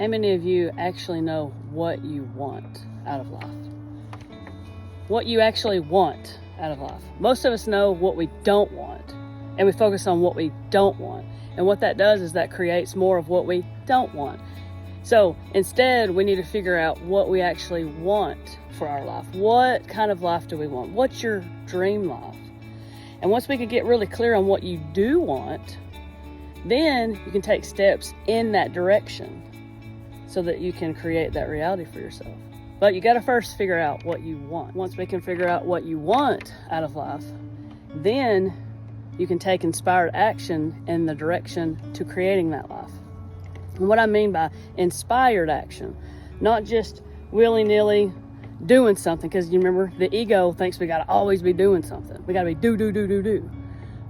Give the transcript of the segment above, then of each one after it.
many of you actually know what you want out of life? What you actually want out of life. Most of us know what we don't want, and we focus on what we don't want. And what that does is that creates more of what we don't want. So instead, we need to figure out what we actually want for our life. What kind of life do we want? What's your dream life? And once we can get really clear on what you do want, then you can take steps in that direction so that you can create that reality for yourself. But you got to first figure out what you want. Once we can figure out what you want out of life, then you can take inspired action in the direction to creating that life. And what I mean by inspired action, not just willy-nilly doing something, because you remember the ego thinks we got to always be doing something. We got to be do.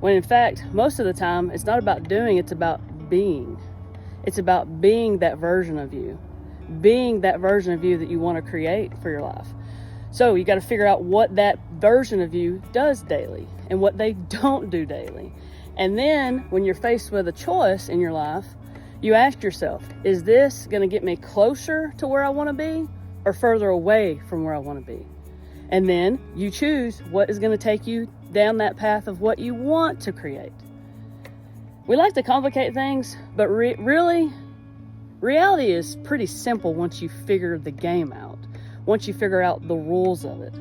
When in fact, most of the time, it's not about doing, it's about being. It's about being that version of you. Being that version of you that you want to create for your life. So you got to figure out what that version of you does daily and what they don't do daily. And then when you're faced with a choice in your life, you ask yourself, is this going to get me closer to where I want to be or further away from where I want to be? And then you choose what is going to take you down that path of what you want to create. We like to complicate things, but really, reality is pretty simple once you figure the game out, once you figure out the rules of it.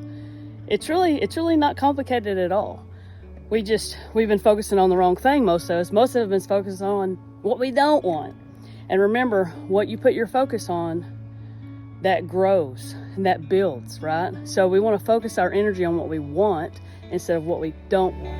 It's really not complicated at all. We've been focusing on the wrong thing, most of us. Most of us have been focused on what we don't want. And remember, what you put your focus on, that grows and that builds, right? So we want to focus our energy on what we want instead of what we don't want.